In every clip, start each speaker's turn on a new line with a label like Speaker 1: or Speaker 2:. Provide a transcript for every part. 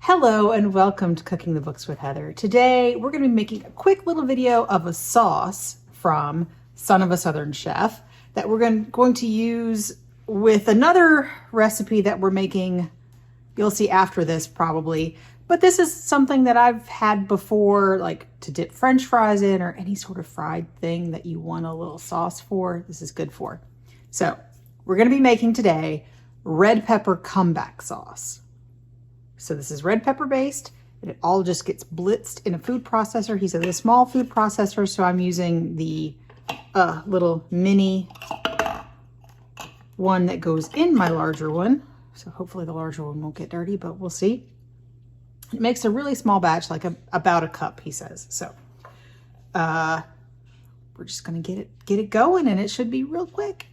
Speaker 1: Hello and welcome to Cooking the Books with Heather. Today we're going to be making a quick little video of a sauce from Son of a Southern Chef that we're going to use with another recipe that we're making. You'll see after this probably, but this is something that I've had before, like to dip French fries in or any sort of fried thing that you want a little sauce for. This is good for. So we're going to be making today red pepper comeback sauce. So this is red pepper based, and it all just gets blitzed in a food processor. He says a small food processor, so I'm using the little mini one that goes in my larger one. So hopefully the larger one won't get dirty, but we'll see. It makes a really small batch, like about a cup, he says. So we're just gonna get it going, and it should be real quick.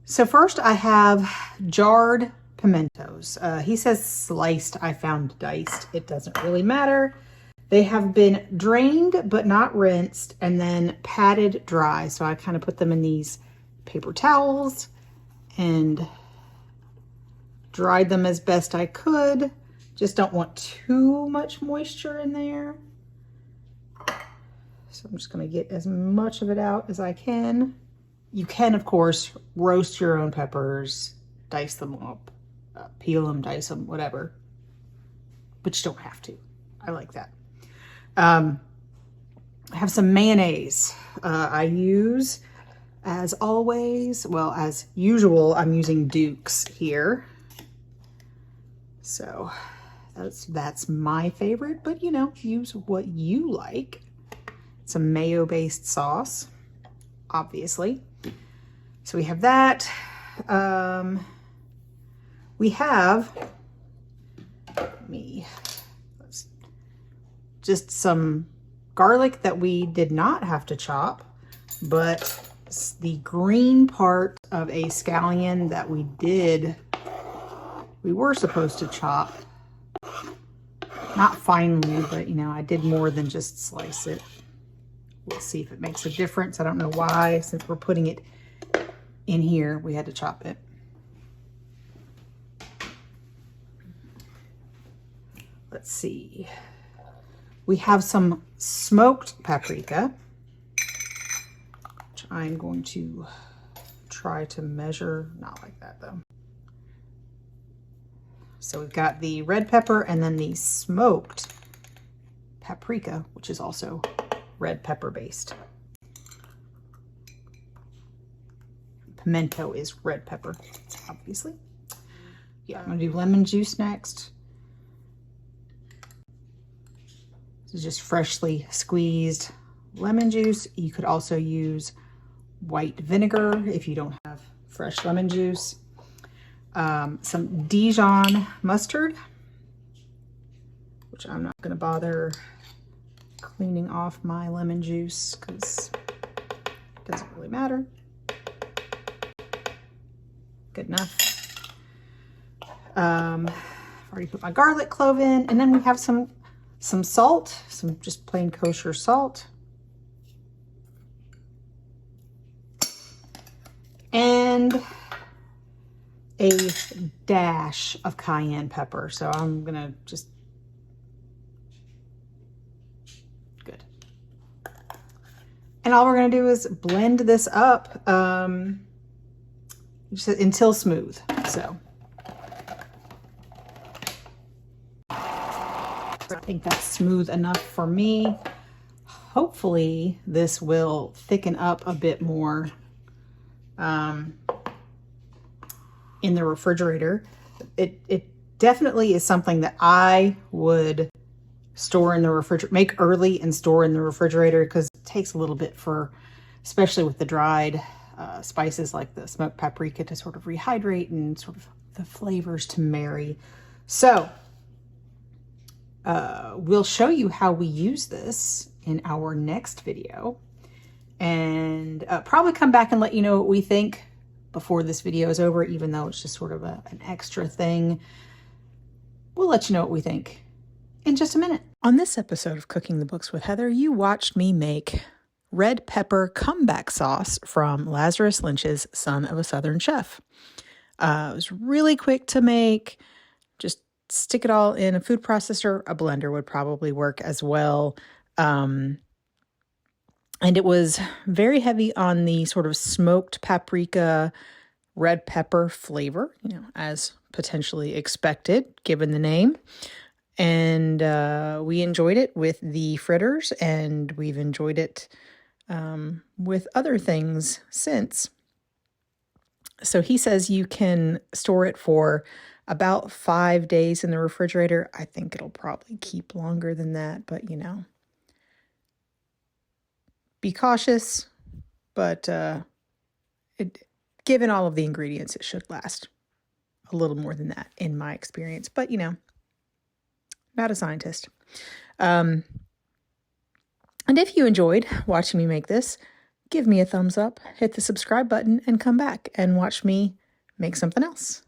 Speaker 1: So first I have jarred pimentos. He says sliced, I found diced. It doesn't really matter. They have been drained but not rinsed and then patted dry. So I kind of put them in these paper towels and dried them as best I could. Just don't want too much moisture in there. So I'm just going to get as much of it out as I can. You can, of course, roast your own peppers, dice them up. Peel them, dice them, whatever. But you don't have to. I like that. I have some mayonnaise. I use, as always, well, as usual, I'm using Duke's here. So that's my favorite, but you know, use what you like. Some mayo-based sauce, obviously. So we have that. We have just some garlic that we did not have to chop, but the green part of a scallion that we were supposed to chop. Not finely, but you know, I did more than just slice it. We'll see if it makes a difference. I don't know why, since we're putting it in here, we had to chop it. Let's see. We have some smoked paprika, which I'm going to try to measure. Not like that though. So we've got the red pepper and then the smoked paprika, which is also red pepper based. Pimento is red pepper, obviously. Yeah, I'm gonna do lemon juice next. This is just freshly squeezed lemon juice. You could also use white vinegar if you don't have fresh lemon juice. Some Dijon mustard, which I'm not going to bother cleaning off my lemon juice because it doesn't really matter. Good enough. I've already put my garlic clove in, and then we have some salt, some just plain kosher salt. And a dash of cayenne pepper. So I'm gonna just, good. And all we're gonna do is blend this up just until smooth, so. I think that's smooth enough for me. Hopefully this will thicken up a bit more in the refrigerator. It definitely is something that I would store in the refrigerator, make early and store in the refrigerator, because it takes a little bit for, especially with the dried spices like the smoked paprika, to sort of rehydrate and sort of the flavors to marry. So we'll show you how we use this in our next video, and probably come back and let you know what we think before this video is over, even though it's just sort of an extra thing. We'll let you know what we think in just a minute. On this episode of Cooking the Books with Heather, you watched me make red pepper comeback sauce from Lazarus Lynch's Son of a Southern Chef. It was really quick to make, just stick it all in a food processor. A blender would probably work as well. And it was very heavy on the sort of smoked paprika, red pepper flavor, as potentially expected, given the name. And we enjoyed it with the fritters, and we've enjoyed it with other things since. So he says you can store it for about 5 days in the refrigerator. I think it'll probably keep longer than that, but be cautious. But given all of the ingredients, it should last a little more than that in my experience. But not a scientist. And if you enjoyed watching me make this, give me a thumbs up, hit the subscribe button, and come back and watch me make something else.